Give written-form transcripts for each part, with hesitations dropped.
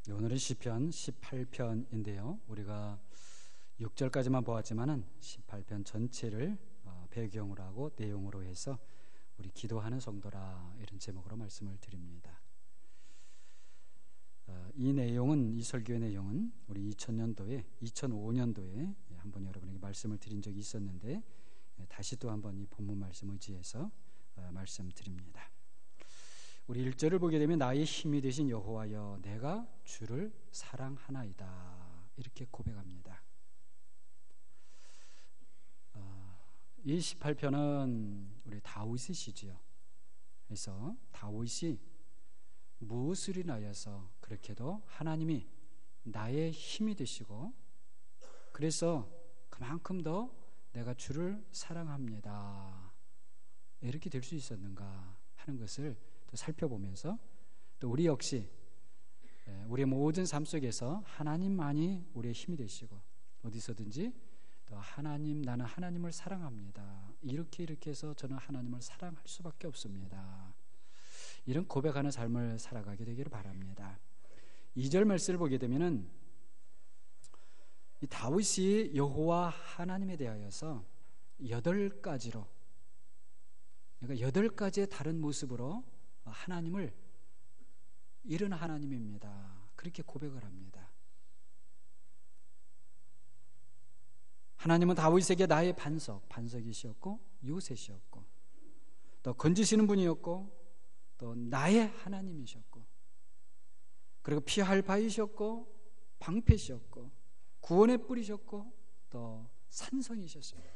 오늘은 시편 18편인데요. 우리가 6절까지만 보았지만은 18편 전체를 배경으로 하고 내용으로 해서 우리 기도하는 성도라 이런 제목으로 말씀을 드립니다. 이 내용은, 이 설교의 내용은 우리 2005년도에 한번 여러분에게 말씀을 드린 적이 있었는데 다시 또 한번 이 본문 말씀 의지해서 말씀드립니다. 우리 1절을 보게 되면 나의 힘이 되신 여호와여 내가 주를 사랑하나이다 이렇게 고백합니다. 이 18편은 우리 다윗의 시지요. 그래서 다윗이 무엇을 인하여서 그렇게도 하나님이 나의 힘이 되시고 그래서 그만큼 더 내가 주를 사랑합니다 이렇게 될 수 있었는가 하는 것을 또 살펴보면서 또 우리 역시 우리의 모든 삶 속에서 하나님만이 우리의 힘이 되시고 어디서든지 또 하나님, 나는 하나님을 사랑합니다 이렇게 해서 저는 하나님을 사랑할 수밖에 없습니다. 이런 고백하는 삶을 살아가게 되기를 바랍니다. 2절 말씀을 보게 되면은 이 다윗이 여호와 하나님에 대하여서 8가지로, 그러니까 8가지의 다른 모습으로 하나님을 이른 하나님입니다 그렇게 고백을 합니다. 하나님은 다윗에게 나의 반석이셨고 요새시였고 또 건지시는 분이었고 또 나의 하나님이셨고 그리고 피할 바이셨고 방패셨고 구원의 뿌리셨고 또 산성이셨습니다.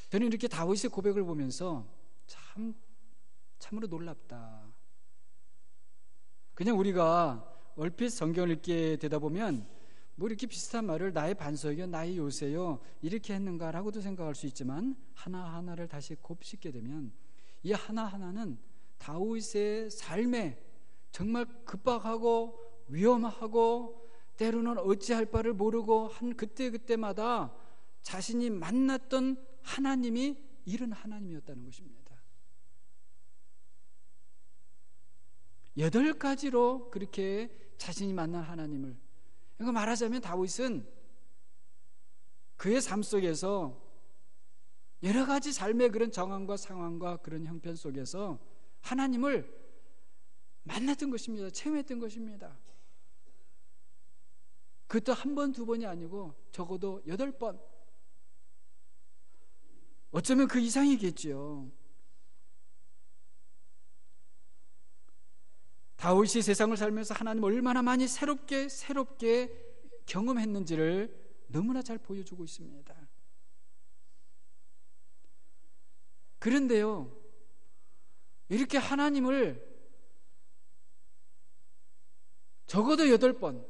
저는 이렇게 다윗의 고백을 보면서 참으로 놀랍다. 그냥 우리가 얼핏 성경을 읽게 되다 보면 뭐 이렇게 비슷한 말을 나의 반석이요 나의 요새요 이렇게 했는가라고도 생각할 수 있지만 하나하나를 다시 곱씹게 되면 이 하나하나는 다윗의 삶에 정말 급박하고 위험하고 때로는 어찌할 바를 모르고 한 그때마다 자신이 만났던 하나님이 이른 하나님이었다는 것입니다. 8가지로 그렇게 자신이 만난 하나님을, 그러니까 말하자면 다윗은 그의 삶 속에서 여러 가지 삶의 그런 정황과 상황과 그런 형편 속에서 하나님을 만났던 것입니다. 체험했던 것입니다. 그것도 한 번, 두 번이 아니고 적어도 8번, 어쩌면 그 이상이겠지요. 다윗이 세상을 살면서 하나님을 얼마나 많이 새롭게 경험했는지를 너무나 잘 보여주고 있습니다. 그런데요, 이렇게 하나님을 적어도 8번,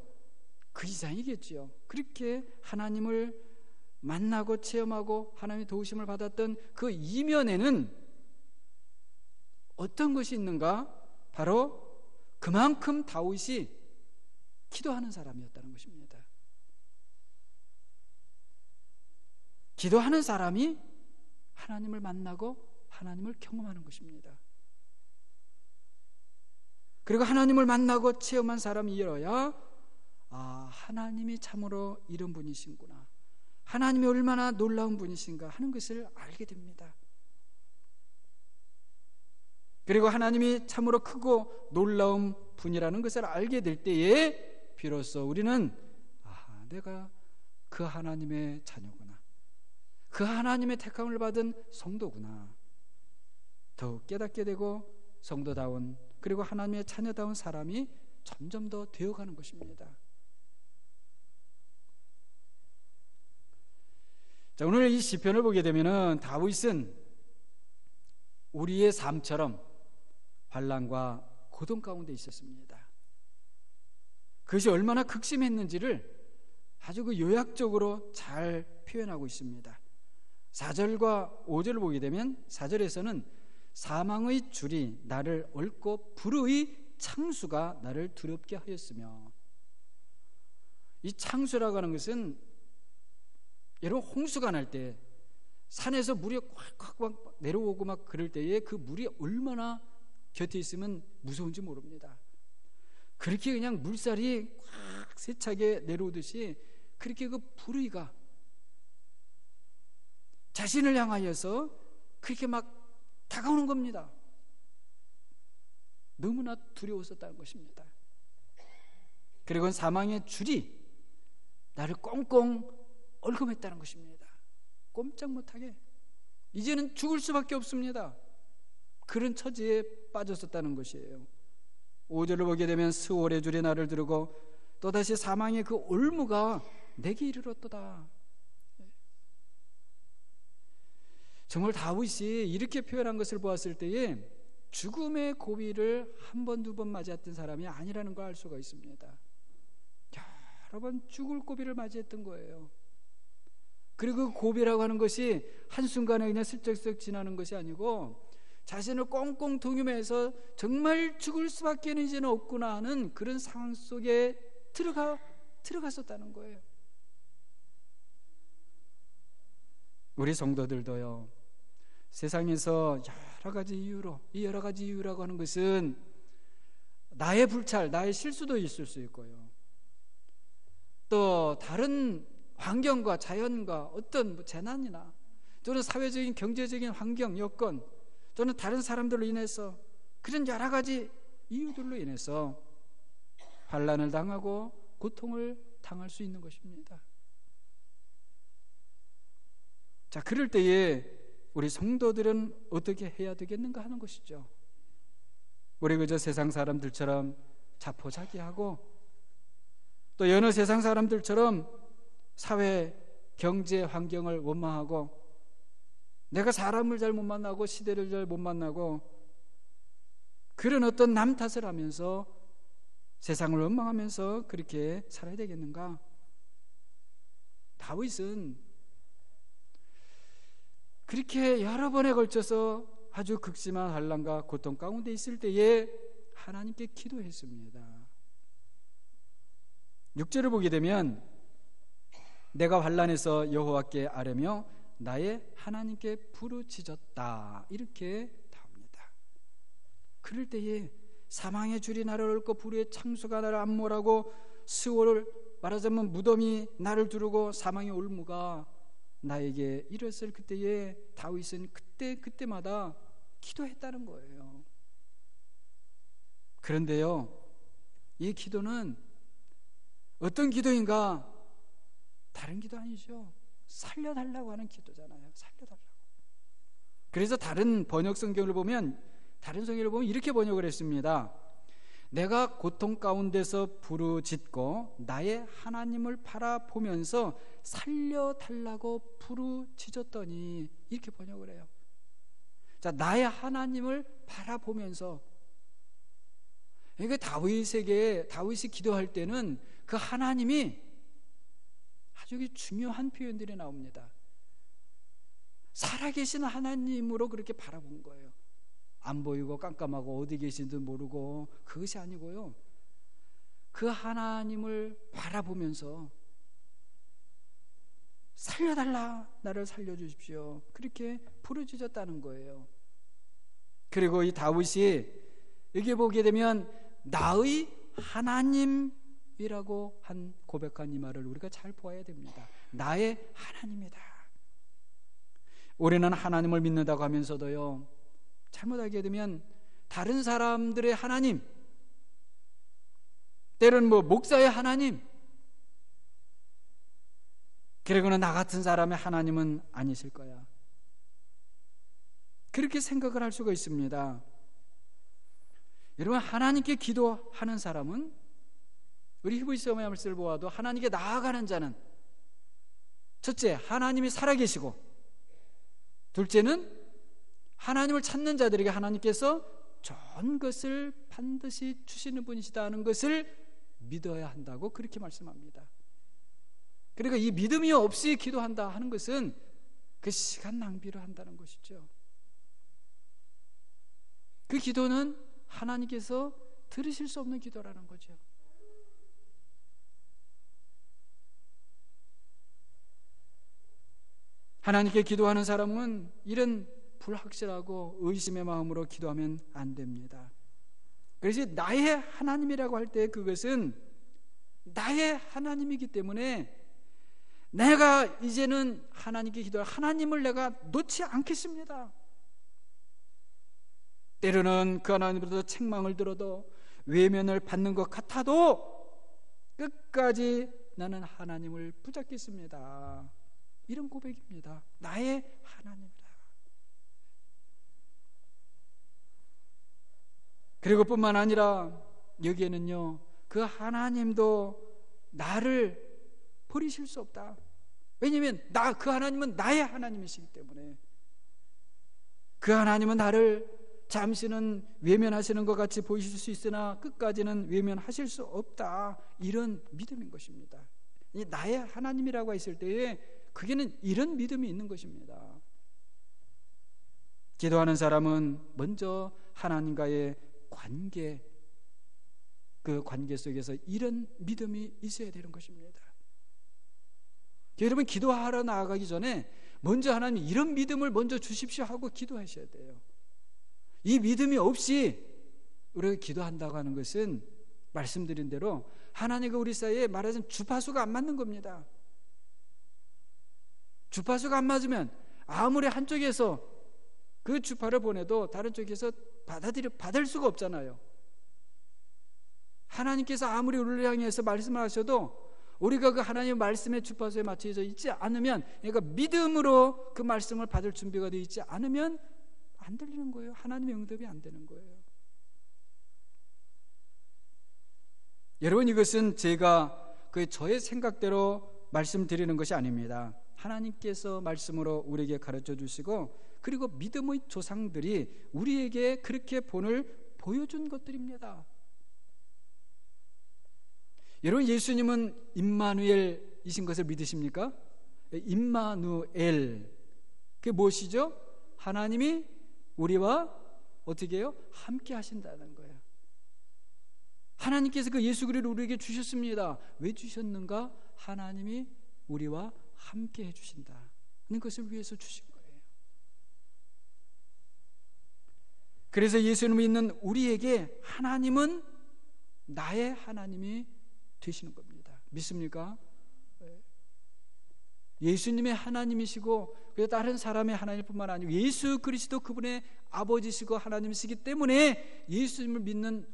그 이상이겠지요. 그렇게 하나님을 만나고 체험하고 하나님의 도우심을 받았던 그 이면에는 어떤 것이 있는가? 바로 그만큼 다윗이 기도하는 사람이었다는 것입니다. 기도하는 사람이 하나님을 만나고 하나님을 경험하는 것입니다. 그리고 하나님을 만나고 체험한 사람이어야 하나님이 참으로 이런 분이신구나, 하나님이 얼마나 놀라운 분이신가 하는 것을 알게 됩니다. 그리고 하나님이 참으로 크고 놀라운 분이라는 것을 알게 될 때에 비로소 우리는 내가 그 하나님의 자녀구나, 그 하나님의 택함을 받은 성도구나, 더욱 깨닫게 되고 성도다운, 그리고 하나님의 자녀다운 사람이 점점 더 되어가는 것입니다. 자, 오늘 이 시편을 보게 되면은 다윗은 우리의 삶처럼 환난과 고통 가운데 있었습니다. 그것이 얼마나 극심했는지를 아주 그 요약적으로 잘 표현하고 있습니다. 4절과 5절을 보게 되면 4절에서는 사망의 줄이 나를 얽고 불의 창수가 나를 두렵게 하였으며, 이 창수라고 하는 것은 여러분 홍수가 날 때 산에서 물이 콱콱 내려오고 막 그럴 때에 그 물이 얼마나 곁에 있으면 무서운지 모릅니다. 그렇게 그냥 물살이 확 세차게 내려오듯이 그렇게 그 불의가 자신을 향하여서 그렇게 막 다가오는 겁니다. 너무나 두려웠었다는 것입니다. 그리고 사망의 줄이 나를 꽁꽁 얽어맸다는 것입니다. 꼼짝 못하게 이제는 죽을 수밖에 없습니다. 그런 처지에 빠졌었다는 것이에요. 5절을 보게 되면 스월의 줄이 나를 두르고 또다시 사망의 그 올무가 내게 이르렀도다. 정말 다윗이 이렇게 표현한 것을 보았을 때에 죽음의 고비를 한 번, 두 번 맞이했던 사람이 아니라는 걸 알 수가 있습니다. 여러 번 죽을 고비를 맞이했던 거예요. 그리고 그 고비라고 하는 것이 한순간에 그냥 슬쩍슬쩍 지나는 것이 아니고 자신을 꽁꽁 동요매서 정말 죽을 수밖에 이제는 없구나 하는 그런 상황 속에 들어갔었다는 거예요. 우리 성도들도요, 세상에서 여러 가지 이유로, 이 여러 가지 이유라고 하는 것은 나의 불찰, 나의 실수도 있을 수 있고요, 또 다른 환경과 자연과 어떤 재난이나 또는 사회적인 경제적인 환경, 여건 또는 다른 사람들로 인해서 그런 여러 가지 이유들로 인해서 환난을 당하고 고통을 당할 수 있는 것입니다. 자, 그럴 때에 우리 성도들은 어떻게 해야 되겠는가 하는 것이죠. 우리 그저 세상 사람들처럼 자포자기하고 또 여느 세상 사람들처럼 사회, 경제 환경을 원망하고 내가 사람을 잘 못 만나고 시대를 잘 못 만나고 그런 어떤 남 탓을 하면서 세상을 원망하면서 그렇게 살아야 되겠는가? 다윗은 그렇게 여러 번에 걸쳐서 아주 극심한 환난과 고통 가운데 있을 때에 하나님께 기도했습니다. 6절을 보게 되면 내가 환난에서 여호와께 아뢰며 나의 하나님께 부르짖었다, 이렇게 나옵니다. 그럴 때에 사망의 줄이 나를 얽고 불의의 창수가 나를 압몰하고 스월을 말하자면 무덤이 나를 두르고 사망의 올무가 나에게 이랬을 그때에 다윗은 그때마다 기도했다는 거예요. 그런데요, 이 기도는 어떤 기도인가? 다른 기도 아니죠. 살려달라고 하는 기도잖아요. 살려달라고. 그래서 다른 번역 성경을 보면, 다른 성경을 보면 이렇게 번역을 했습니다. 내가 고통 가운데서 부르짖고 나의 하나님을 바라보면서 살려달라고 부르짖었더니, 이렇게 번역을 해요. 자, 나의 하나님을 바라보면서, 그러니까 다윗이 기도할 때는 그 하나님이 아주 중요한 표현들이 나옵니다. 살아계신 하나님으로 그렇게 바라본 거예요. 안 보이고 깜깜하고 어디 계신지도 모르고 그것이 아니고요, 그 하나님을 바라보면서 살려달라, 나를 살려주십시오, 그렇게 부르짖었다는 거예요. 그리고 이 다윗이 여기 보게 되면 나의 하나님이라고 고백한 이 말을 우리가 잘 보아야 됩니다. 나의 하나님이다. 우리는 하나님을 믿는다고 하면서도요, 잘못하게 되면 다른 사람들의 하나님, 때로는 목사의 하나님, 그러고는 나 같은 사람의 하나님은 아니실 거야, 그렇게 생각을 할 수가 있습니다. 여러분, 하나님께 기도하는 사람은, 우리 히브리서 말씀을 보아도 하나님께 나아가는 자는 첫째, 하나님이 살아계시고, 둘째는 하나님을 찾는 자들에게 하나님께서 좋은 것을 반드시 주시는 분이시다 하는 것을 믿어야 한다고 그렇게 말씀합니다. 그러니까 이 믿음이 없이 기도한다 하는 것은 그 시간 낭비를 한다는 것이죠. 그 기도는 하나님께서 들으실 수 없는 기도라는 거죠. 하나님께 기도하는 사람은 이런 불확실하고 의심의 마음으로 기도하면 안 됩니다. 그래서 나의 하나님이라고 할 때 그것은 나의 하나님이기 때문에 내가 이제는 하나님께 기도할 하나님을 내가 놓지 않겠습니다. 때로는 그 하나님으로부터 책망을 들어도 외면을 받는 것 같아도 끝까지 나는 하나님을 붙잡겠습니다. 이런 고백입니다. 나의 하나님이라. 그리고 뿐만 아니라 여기에는요, 그 하나님도 나를 버리실 수 없다. 왜냐하면 그 하나님은 나의 하나님이시기 때문에 그 하나님은 나를 잠시는 외면하시는 것 같이 보이실 수 있으나 끝까지는 외면하실 수 없다. 이런 믿음인 것입니다. 이 나의 하나님이라고 했을 때에 그게는 이런 믿음이 있는 것입니다. 기도하는 사람은 먼저 하나님과의 관계, 그 관계 속에서 이런 믿음이 있어야 되는 것입니다. 여러분, 기도하러 나아가기 전에 먼저 하나님 이런 믿음을 먼저 주십시오 하고 기도하셔야 돼요. 이 믿음이 없이 우리가 기도한다고 하는 것은 말씀드린 대로 하나님과 우리 사이에 말하자면 주파수가 안 맞는 겁니다. 주파수가 안 맞으면 아무리 한쪽에서 그 주파를 보내도 다른 쪽에서 받을 수가 없잖아요. 하나님께서 아무리 우리를 향해서 말씀을 하셔도 우리가 그 하나님의 말씀의 주파수에 맞춰져 있지 않으면, 그러니까 믿음으로 그 말씀을 받을 준비가 되어 있지 않으면 안 들리는 거예요. 하나님의 응답이 안 되는 거예요. 여러분, 이것은 제가 저의 생각대로 말씀드리는 것이 아닙니다. 하나님께서 말씀으로 우리에게 가르쳐 주시고, 그리고 믿음의 조상들이 우리에게 그렇게 본을 보여준 것들입니다. 여러분, 예수님은 임마누엘이신 것을 믿으십니까? 임마누엘, 그게 무엇이죠? 하나님이 우리와 어떻게 해요? 함께 하신다는 거예요. 하나님께서 그 예수 그리스도를 우리에게 주셨습니다. 왜 주셨는가? 하나님이 우리와 함께 해주신다는 것을 위해서 주신 거예요. 그래서 예수님을 믿는 우리에게 하나님은 나의 하나님이 되시는 겁니다. 믿습니까? 예수님의 하나님이시고, 그래서 다른 사람의 하나님뿐만 아니고 예수 그리스도 그분의 아버지시고 하나님이시기 때문에 예수님을 믿는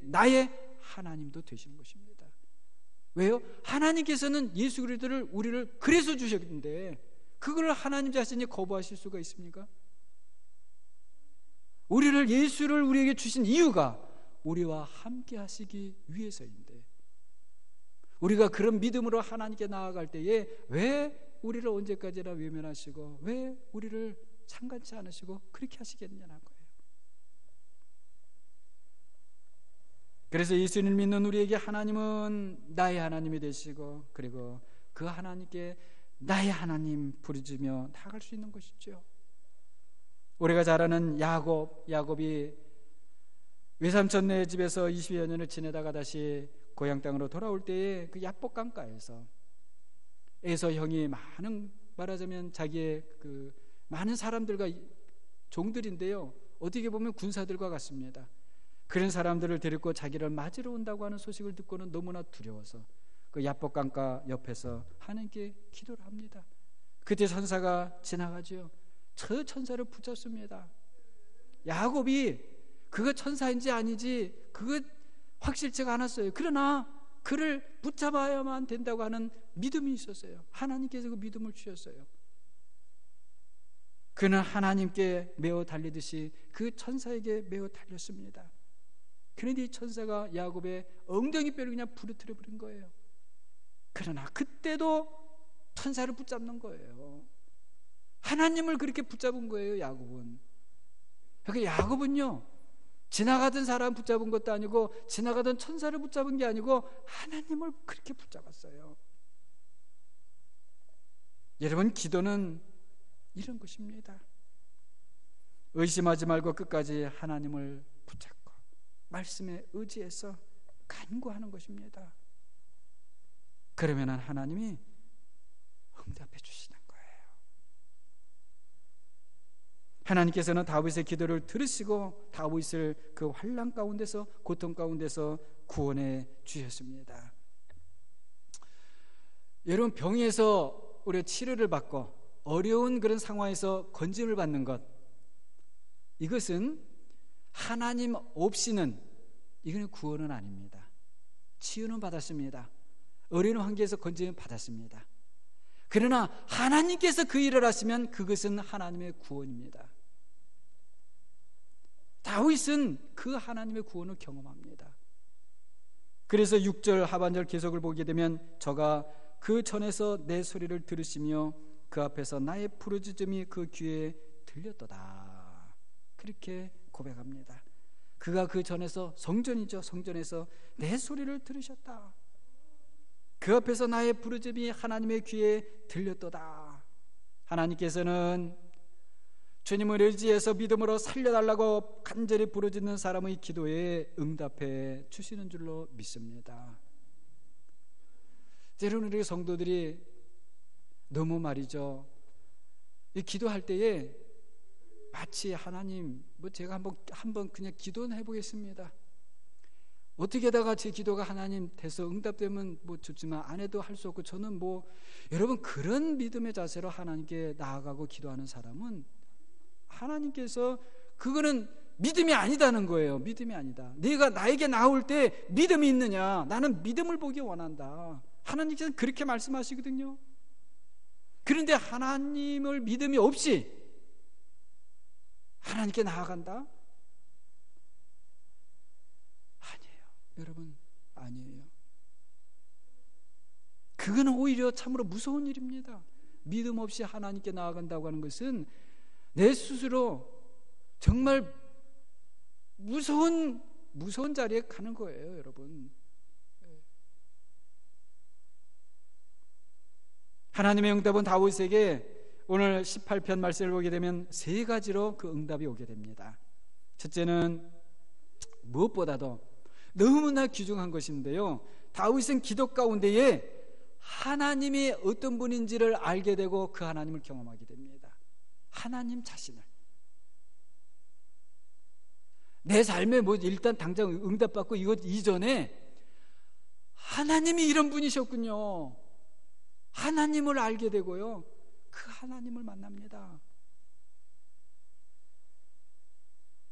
나의 하나님도 되시는 것입니다. 왜요? 하나님께서는 예수 그리스도를 우리를 그래서 주셨는데 그걸 하나님 자신이 거부하실 수가 있습니까? 예수를 우리에게 주신 이유가 우리와 함께 하시기 위해서인데, 우리가 그런 믿음으로 하나님께 나아갈 때에 왜 우리를 언제까지나 외면하시고 왜 우리를 상관치 않으시고 그렇게 하시겠냐는 거예요. 그래서 예수님을 믿는 우리에게 하나님은 나의 하나님이 되시고, 그리고 그 하나님께 나의 하나님 부르짖으며 나아갈 수 있는 것이죠. 우리가 잘 아는 야곱이 외삼촌네 집에서 20여 년을 지내다가 다시 고향 땅으로 돌아올 때에 그 야복 강가에서 에서 형이 말하자면 자기의 그 많은 사람들과 종들인데요, 어떻게 보면 군사들과 같습니다. 그런 사람들을 데리고 자기를 맞으러 온다고 하는 소식을 듣고는 너무나 두려워서 그 야복 강가 옆에서 하나님께 기도를 합니다. 그때 천사가 지나가죠. 저 천사를 붙잡습니다. 야곱이 그가 천사인지 아니지 그거 확실치가 않았어요. 그러나 그를 붙잡아야만 된다고 하는 믿음이 있었어요. 하나님께서 그 믿음을 주셨어요. 그는 하나님께 매어 달리듯이 그 천사에게 매어 달렸습니다. 그런데 이 천사가 야곱의 엉덩이뼈를 그냥 부러뜨려 버린 거예요. 그러나 그때도 천사를 붙잡는 거예요. 하나님을 그렇게 붙잡은 거예요, 야곱은. 그러니까 야곱은요, 지나가던 사람 붙잡은 것도 아니고 지나가던 천사를 붙잡은 게 아니고 하나님을 그렇게 붙잡았어요. 여러분, 기도는 이런 것입니다. 의심하지 말고 끝까지 하나님을 붙잡고 말씀에 의지해서 간구하는 것입니다. 그러면 하나님이 응답해 주시는 거예요. 하나님께서는 다윗의 기도를 들으시고 다윗을 그 환난 가운데서, 고통 가운데서 구원해 주셨습니다. 여러분, 병에서 우리가 치료를 받고 어려운 그런 상황에서 건짐을 받는 것, 이것은 하나님 없이는 이거는 구원은 아닙니다. 치유는 받았습니다. 어려운 환경에서 건짐을 받았습니다. 그러나 하나님께서 그 일을 하시면 그것은 하나님의 구원입니다. 다윗은 그 하나님의 구원을 경험합니다. 그래서 6절 하반절 계속을 보게 되면 저가 그 전에서 내 소리를 들으시며 그 앞에서 나의 부르짖음이 그 귀에 들렸도다, 그렇게 고백합니다. 그가 그 전에서, 성전이죠, 성전에서 내 소리를 들으셨다. 그 앞에서 나의 부르짖음이 하나님의 귀에 들렸도다. 하나님께서는 주님을 의지해서 믿음으로 살려달라고 간절히 부르짖는 사람의 기도에 응답해 주시는 줄로 믿습니다. 때로는 우리 성도들이 너무 말이죠, 이 기도할 때에 마치 하나님, 제가 한번 그냥 기도는 해보겠습니다. 어떻게 하다가 제 기도가 하나님 돼서 응답되면 좋지만 안 해도 할 수 없고, 저는 여러분, 그런 믿음의 자세로 하나님께 나아가고 기도하는 사람은 하나님께서, 그거는 믿음이 아니다는 거예요. 믿음이 아니다. 네가 나에게 나올 때 믿음이 있느냐, 나는 믿음을 보기 원한다. 하나님께서는 그렇게 말씀하시거든요. 그런데 하나님을 믿음이 없이 하나님께 나아간다? 아니에요. 여러분, 아니에요. 그거는 오히려 참으로 무서운 일입니다. 믿음 없이 하나님께 나아간다고 하는 것은 내 스스로 정말 무서운 자리에 가는 거예요, 여러분. 하나님의 응답은 다윗에게 오늘 18편 말씀을 보게 되면 세 가지로 그 응답이 오게 됩니다. 첫째는 무엇보다도 너무나 귀중한 것인데요, 다윗은 기도 가운데에 하나님이 어떤 분인지를 알게 되고 그 하나님을 경험하게 됩니다. 하나님 자신을. 내 삶에 일단 당장 응답받고 이것 이전에 하나님이 이런 분이셨군요. 하나님을 알게 되고요, 그 하나님을 만납니다.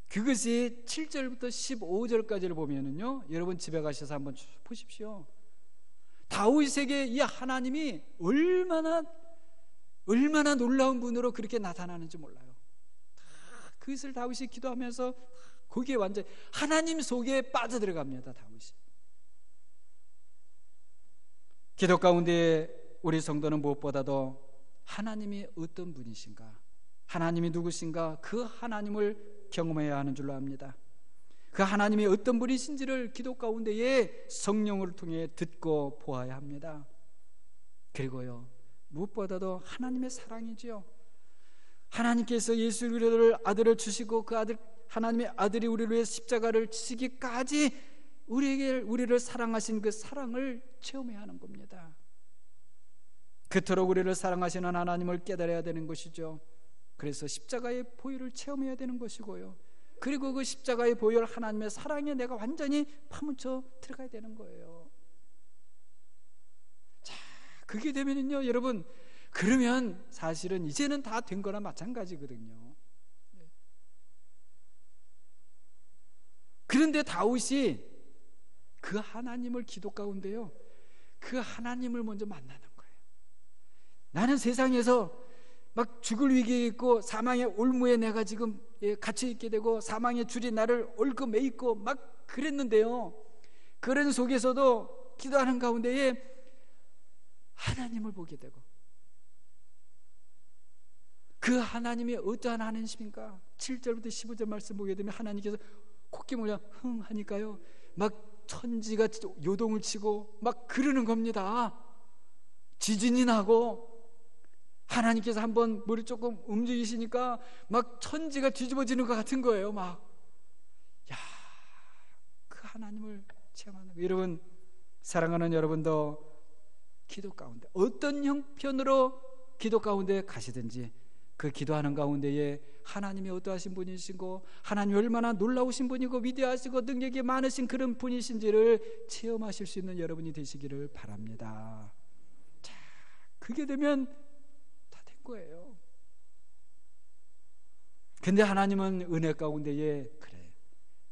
그것이 7절부터 15절까지를 보면은요, 여러분 집에 가셔서 한번 보십시오. 다윗에게 이 하나님이 얼마나 놀라운 분으로 그렇게 나타나는지 몰라요. 그것을 다윗이 기도하면서 거기에 완전 하나님 속에 빠져들어갑니다. 다윗이. 기도 가운데 우리 성도는 무엇보다도 하나님이 어떤 분이신가, 하나님이 누구신가, 그 하나님을 경험해야 하는 줄로 압니다. 그 하나님이 어떤 분이신지를 기도 가운데에 성령을 통해 듣고 보아야 합니다. 그리고요, 무엇보다도 하나님의 사랑이지요. 하나님께서 예수 우리를 아들을 주시고 그 하나님의 아들이 우리를 위해 십자가를 지시기까지 우리를 사랑하신 그 사랑을 체험해야 하는 겁니다. 그토록 우리를 사랑하시는 하나님을 깨달아야 되는 것이죠. 그래서 십자가의 보혈을 체험해야 되는 것이고요, 그리고 그 십자가의 보혈 하나님의 사랑에 내가 완전히 파묻혀 들어가야 되는 거예요. 자, 그게 되면은요, 여러분, 그러면 사실은 이제는 다 된 거나 마찬가지거든요. 그런데 다윗이 그 하나님을 기도 가운데요, 그 하나님을 먼저 만나는 거예요. 나는 세상에서 막 죽을 위기에 있고 사망의 올무에 내가 지금 갇혀 있게 되고 사망의 줄이 나를 얽어 매있고 막 그랬는데요, 그런 속에서도 기도하는 가운데에 하나님을 보게 되고, 그 하나님이 어떠한 하나님이십니까? 7절부터 15절 말씀 보게 되면 하나님께서 콧기모자 흥 하니까요, 막 천지가 요동을 치고 막 그러는 겁니다. 지진이 나고 하나님께서 한번 머리 조금 움직이시니까 막 천지가 뒤집어지는 것 같은 거예요. 그 하나님을 체험하는 거. 여러분, 사랑하는 여러분도 기도 가운데 어떤 형편으로 기도 가운데 가시든지 그 기도하는 가운데에 하나님이 어떠하신 분이시고 하나님이 얼마나 놀라우신 분이고 위대하시고 능력이 많으신 그런 분이신지를 체험하실 수 있는 여러분이 되시기를 바랍니다. 자, 그게 되면 다 된 거예요. 근데 하나님은 은혜 가운데에 그래,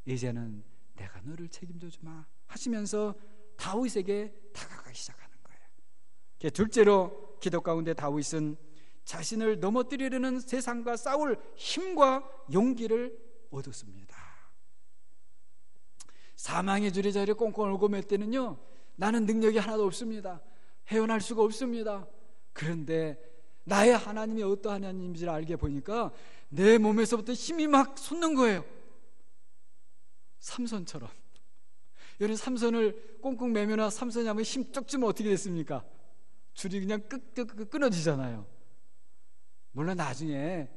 이제는 내가 너를 책임져 주마 하시면서 다윗에게 다가가기 시작하는 거예요. 둘째로 기도 가운데 다윗은 자신을 넘어뜨리려는 세상과 싸울 힘과 용기를 얻었습니다. 사망의 줄의 자리에 꽁꽁 얼고 맬 때는요, 나는 능력이 하나도 없습니다. 헤어날 수가 없습니다. 그런데 나의 하나님이 어떠한 하나님인지를 알게 보니까 내 몸에서부터 힘이 막 솟는 거예요. 삼손처럼. 여러분, 삼손을 꽁꽁 매면 삼손이 한번 힘 쭉 주면 어떻게 됐습니까? 줄이 그냥 끊어지잖아요. 물론 나중에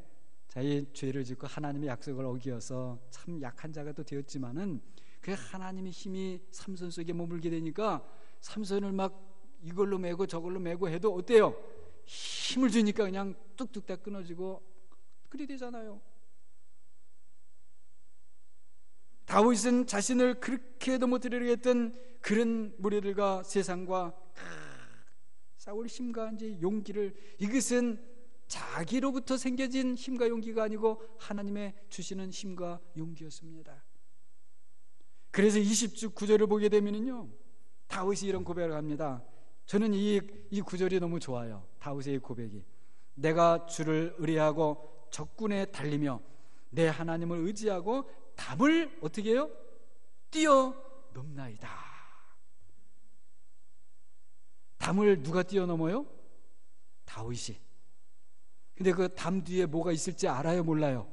자기 죄를 짓고 하나님의 약속을 어기어서 참 약한 자가 또 되었지만은 그 하나님의 힘이 삼손 속에 머물게 되니까 삼손을 막 이걸로 매고 저걸로 매고 해도 어때요? 힘을 주니까 그냥 뚝뚝 다 끊어지고 그리 되잖아요. 다윗은 자신을 그렇게 넘어뜨리려 했던 그런 무리들과 세상과 싸울 힘과 이제 용기를, 이것은 자기로부터 생겨진 힘과 용기가 아니고 하나님의 주시는 힘과 용기였습니다. 그래서 29절을 보게 되면요, 다윗이 이런 고백을 합니다. 저는 이 구절이 너무 좋아요. 다윗의 고백이. 내가 주를 의뢰하고 적군에 달리며 내 하나님을 의지하고 담을 어떻게 해요? 뛰어넘나이다. 담을 누가 뛰어넘어요? 다윗이. 근데 그 담 뒤에 뭐가 있을지 알아요? 몰라요?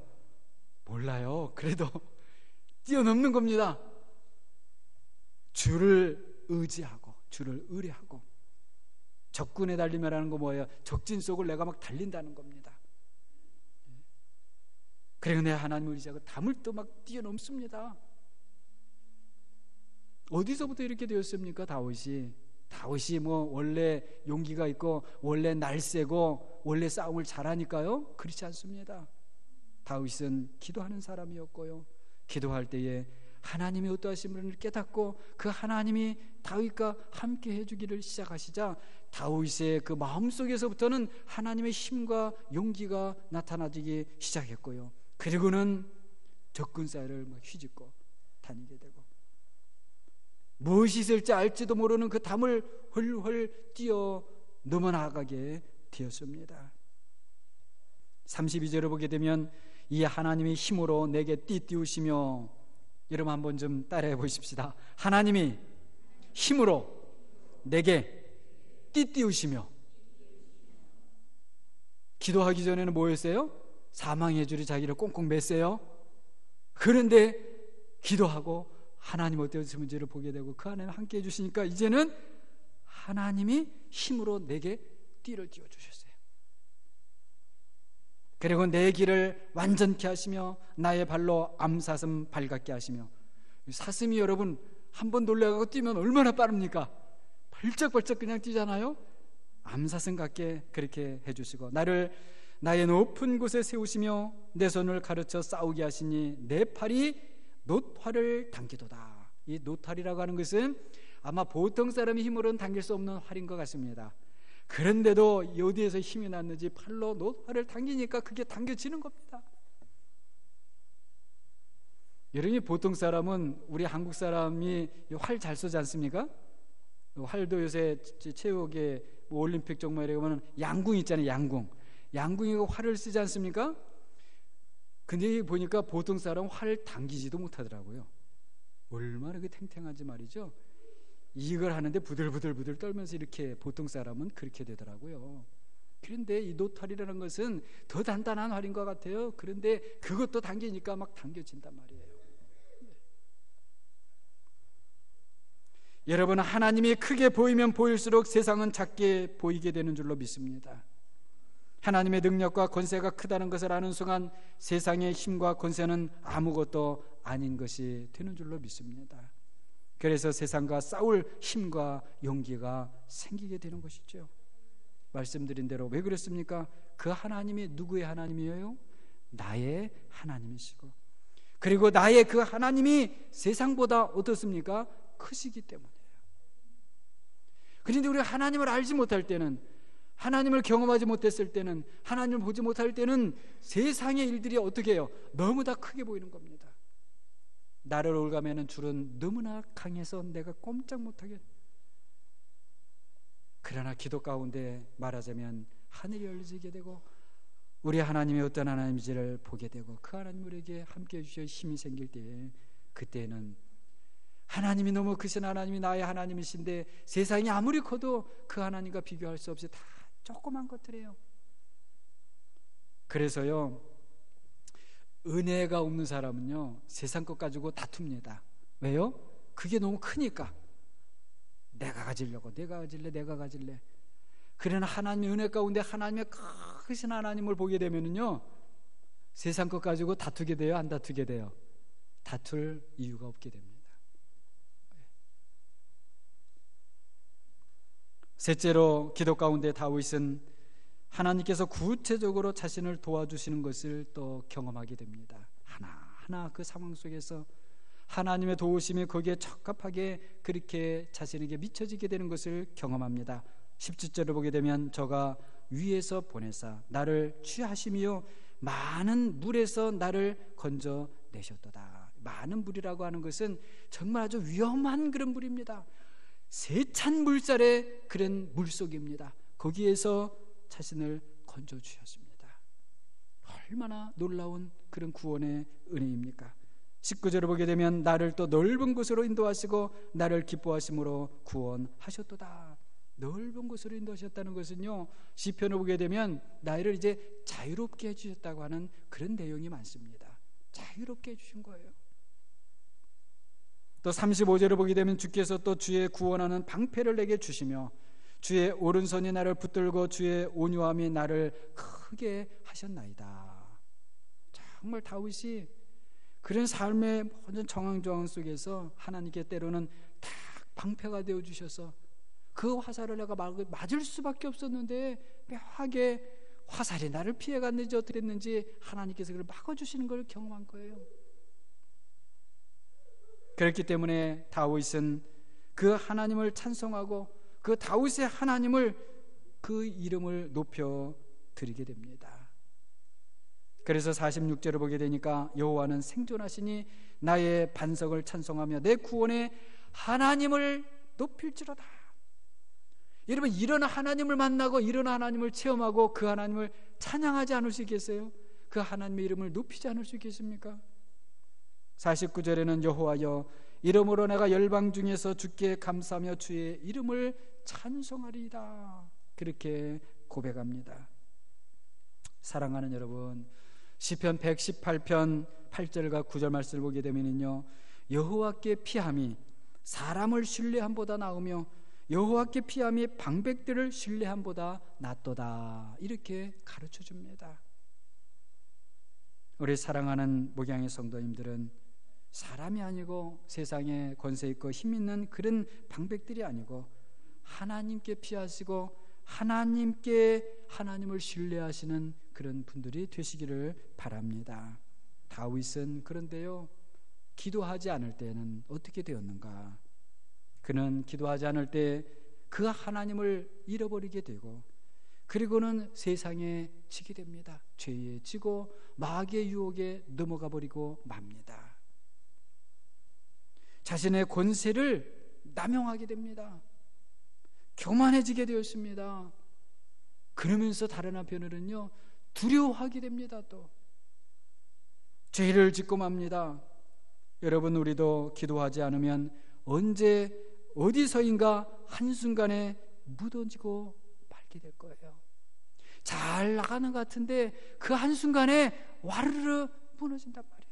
몰라요. 그래도 뛰어넘는 겁니다. 주를 의지하고 주를 의뢰하고. 적군에 달리며라는 거 뭐예요? 적진 속을 내가 막 달린다는 겁니다. 그리고 내 하나님을 의지하고 담을 또 막 뛰어넘습니다. 어디서부터 이렇게 되었습니까? 다윗이 뭐 원래 용기가 있고 원래 날쌔고 원래 싸움을 잘하니까요? 그렇지 않습니다. 다윗은 기도하는 사람이었고요, 기도할 때에 하나님이 어떠하신 분을 깨닫고 그 하나님이 다윗과 함께 해주기를 시작하시자 다윗의 그 마음속에서부터는 하나님의 힘과 용기가 나타나기 시작했고요, 그리고는 적군 사이를 막 휘짓고 다니게 되고 무엇이 있을지 알지도 모르는 그 담을 헐헐 뛰어 넘어나가게 되었습니다. 32절을 보게 되면 이 하나님의 힘으로 내게 띠띠우시며, 여러분 한번 좀 따라해 보십시다. 하나님이 힘으로 내게 띠띠우시며. 기도하기 전에는 뭐였어요? 사망의 줄이 자기를 꽁꽁 맸어요. 그런데 기도하고 하나님 어떠신지를 보게 되고 그 안에 함께 해주시니까 이제는 하나님이 힘으로 내게 띠를 띄워주셨어요. 그리고 내 길을 완전케 하시며 나의 발로 암사슴 발같게 하시며. 사슴이 여러분 한번 놀래가고 뛰면 얼마나 빠릅니까? 벌쩍벌쩍 그냥 뛰잖아요. 암사슴 같게 그렇게 해주시고 나를 나의 높은 곳에 세우시며 내 손을 가르쳐 싸우게 하시니 내 팔이 놋활을 당기도다. 이 놋활이라고 하는 것은 아마 보통 사람의 힘으로는 당길 수 없는 활인 것 같습니다. 그런데도 어디에서 힘이 났는지 팔로 놋활을 당기니까 그게 당겨지는 겁니다. 여러분이 보통 사람은, 우리 한국 사람이 활 잘 쏘지 않습니까? 활도 요새 체육에 뭐 올림픽 종목에 보면 양궁 있잖아요. 양궁이 활을 쓰지 않습니까? 근데 보니까 보통 사람은 활을 당기지도 못하더라고요. 얼마나 그게 탱탱한지 말이죠. 이걸 하는데 부들부들 떨면서 이렇게 보통 사람은 그렇게 되더라고요. 그런데 이 놋활이라는 것은 더 단단한 활인 것 같아요. 그런데 그것도 당기니까 막 당겨진단 말이에요. 여러분, 하나님이 크게 보이면 보일수록 세상은 작게 보이게 되는 줄로 믿습니다. 하나님의 능력과 권세가 크다는 것을 아는 순간 세상의 힘과 권세는 아무것도 아닌 것이 되는 줄로 믿습니다. 그래서 세상과 싸울 힘과 용기가 생기게 되는 것이죠. 말씀드린 대로 왜 그랬습니까? 그 하나님이 누구의 하나님이에요? 나의 하나님이시고, 그리고 나의 그 하나님이 세상보다 어떻습니까? 크시기 때문이에요. 그런데 우리가 하나님을 알지 못할 때는, 하나님을 경험하지 못했을 때는, 하나님을 보지 못할 때는 세상의 일들이 어떻게 해요? 너무 다 크게 보이는 겁니다. 나를 올가매는 줄은 너무나 강해서 내가 꼼짝 못하게. 그러나 기도 가운데 말하자면 하늘이 열리게 되고 우리 하나님이 어떤 하나님인지를 보게 되고 그 하나님 우리에게 함께해 주셔 힘이 생길 때, 그때는 하나님이 너무 크신 하나님이 나의 하나님이신데 세상이 아무리 커도 그 하나님과 비교할 수 없이 다 조그만 것들이에요. 그래서요, 은혜가 없는 사람은요 세상 것 가지고 다툽니다. 왜요? 그게 너무 크니까 내가 가지려고, 내가 가질래. 그러나 하나님의 은혜 가운데 하나님의 크신 하나님을 보게 되면은요 세상 것 가지고 다투게 돼요? 안 다투게 돼요? 다툴 이유가 없게 됩니다. 셋째로, 기도 가운데 다윗은 하나님께서 구체적으로 자신을 도와주시는 것을 또 경험하게 됩니다. 하나하나 그 상황 속에서 하나님의 도우심이 거기에 적합하게 그렇게 자신에게 미쳐지게 되는 것을 경험합니다. 17절을 보게 되면 저가 위에서 보내사 나를 취하심이요 많은 물에서 나를 건져내셨도다. 많은 물이라고 하는 것은 정말 아주 위험한 그런 물입니다. 세찬 물살의 그런 물속입니다. 거기에서 자신을 건져주셨습니다. 얼마나 놀라운 그런 구원의 은혜입니까? 19절을 보게 되면 나를 또 넓은 곳으로 인도하시고 나를 기뻐하심으로 구원하셨도다. 넓은 곳으로 인도하셨다는 것은요, 시편을 보게 되면 나를 이제 자유롭게 해주셨다고 하는 그런 내용이 많습니다. 자유롭게 해주신 거예요. 또 35절을 보게 되면 주께서 또 주의 구원하는 방패를 내게 주시며 주의 오른손이 나를 붙들고 주의 온유함이 나를 크게 하셨나이다. 정말 다윗이 그런 삶의 모든 정황 속에서 하나님께 때로는 딱 방패가 되어 주셔서 그 화살을 내가 맞을 수밖에 없었는데 묘하게 화살이 나를 피해갔는지 어떻게 했는지 하나님께서 그걸 막아주시는 걸 경험한 거예요. 그렇기 때문에 다윗은 그 하나님을 찬송하고 그 다윗의 하나님을, 그 이름을 높여 드리게 됩니다. 그래서 46절을 보게 되니까 여호와는 생존하시니 나의 반석을 찬송하며 내 구원의 하나님을 높일지로다. 여러분, 이런 하나님을 만나고 이런 하나님을 체험하고 그 하나님을 찬양하지 않을 수 있겠어요? 그 하나님의 이름을 높이지 않을 수 있겠습니까? 49절에는 여호와여 이름으로 내가 열방 중에서 주께 감사하며 주의 이름을 찬송하리이다. 그렇게 고백합니다. 사랑하는 여러분, 시편 118편 8절과 9절 말씀을 보게 되면요, 여호와께 피함이 사람을 신뢰함보다 나으며 여호와께 피함이 방백들을 신뢰함보다 낫도다. 이렇게 가르쳐 줍니다. 우리 사랑하는 목양의 성도님들은 사람이 아니고 세상에 권세 있고 힘 있는 그런 방백들이 아니고 하나님께 피하시고 하나님을 신뢰하시는 그런 분들이 되시기를 바랍니다. 다윗은 그런데요, 기도하지 않을 때는 어떻게 되었는가? 그는 기도하지 않을 때 그 하나님을 잃어버리게 되고, 그리고는 세상에 지게 됩니다. 죄에 지고 마귀의 유혹에 넘어가 버리고 맙니다. 자신의 권세를 남용하게 됩니다. 교만해지게 되었습니다. 그러면서 다른 한편으로는요, 두려워하게 됩니다. 또 죄를 짓고 맙니다. 여러분, 우리도 기도하지 않으면 언제 어디서인가 한순간에 무너지고 말게 될 거예요. 잘 나가는 것 같은데 그 한순간에 와르르 무너진단 말이에요.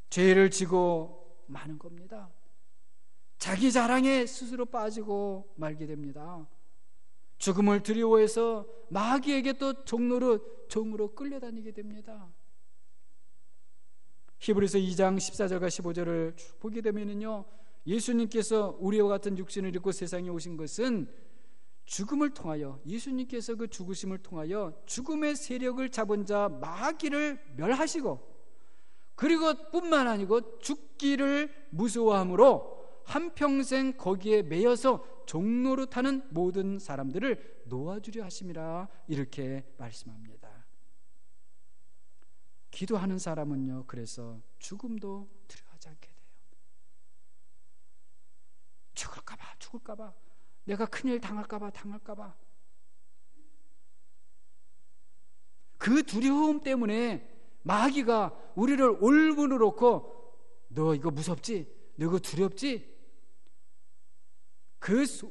죄를 지고 마는 겁니다. 자기 자랑에 스스로 빠지고 말게 됩니다. 죽음을 두려워해서 마귀에게 또 종으로 끌려다니게 됩니다. 히브리서 2장 14절과 15절을 보게 되면요, 예수님께서 우리와 같은 육신을 입고 세상에 오신 것은 죽음을 통하여, 예수님께서 그 죽으심을 통하여 죽음의 세력을 잡은 자 마귀를 멸하시고, 그리고 뿐만 아니고 죽기를 무서워함으로 한평생 거기에 매여서 종노릇하는 모든 사람들을 놓아주려 하심이라, 이렇게 말씀합니다. 기도하는 사람은요, 그래서 죽음도 두려워하지 않게 돼요. 죽을까봐, 내가 큰일 당할까봐. 그 두려움 때문에 마귀가 우리를 올무로 놓고, 너 이거 무섭지? 너 이거 두렵지?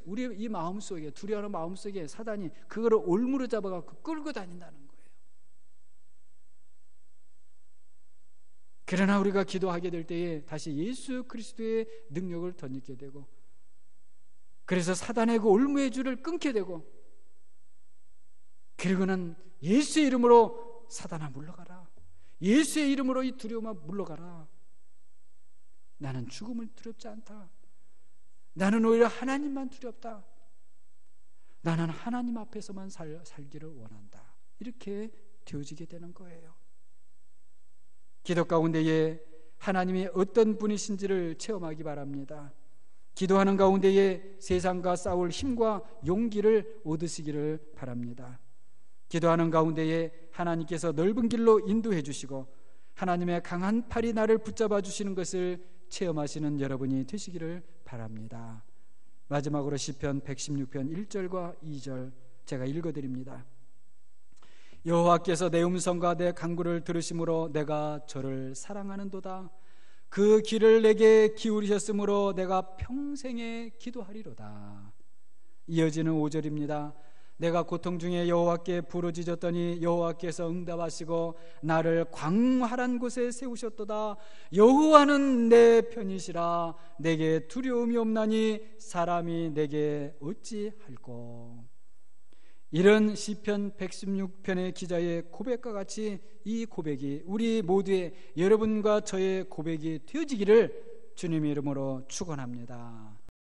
우리 이 마음속에, 두려워하는 마음속에 사단이 그거를 올무로 잡아갖고 끌고 다닌다는 거예요. 그러나 우리가 기도하게 될 때에 다시 예수 그리스도의 능력을 덧입게 되고, 그래서 사단의 그 올무의 줄을 끊게 되고, 그리고는 예수의 이름으로 사단아 물러가라, 예수의 이름으로 이 두려움아 물러가라. 나는 죽음을 두렵지 않다. 나는 오히려 하나님만 두렵다. 나는 하나님 앞에서만 살기를 원한다. 이렇게 되어지게 되는 거예요. 기도 가운데에 하나님이 어떤 분이신지를 체험하기 바랍니다. 기도하는 가운데에 세상과 싸울 힘과 용기를 얻으시기를 바랍니다. 기도하는 가운데에 하나님께서 넓은 길로 인도해 주시고 하나님의 강한 팔이 나를 붙잡아 주시는 것을 체험하시는 여러분이 되시기를 바랍니다. 마지막으로 시편 116편 1절과 2절 제가 읽어드립니다. 여호와께서 내 음성과 내 간구를 들으심으로 내가 저를 사랑하는도다. 그 귀를 내게 기울이셨으므로 내가 평생에 기도하리로다. 이어지는 5절입니다. 내가 고통 중에 여호와께 부르짖었더니 여호와께서 응답하시고 나를 광활한 곳에 세우셨도다. 여호와는 내 편이시라. 내게 두려움이 없나니 사람이 내게 어찌할꼬. 이런 시편 116편의 기자의 고백과 같이 이 고백이 우리 모두의, 여러분과 저의 고백이 되어지기를 주님의 이름으로 축원합니다.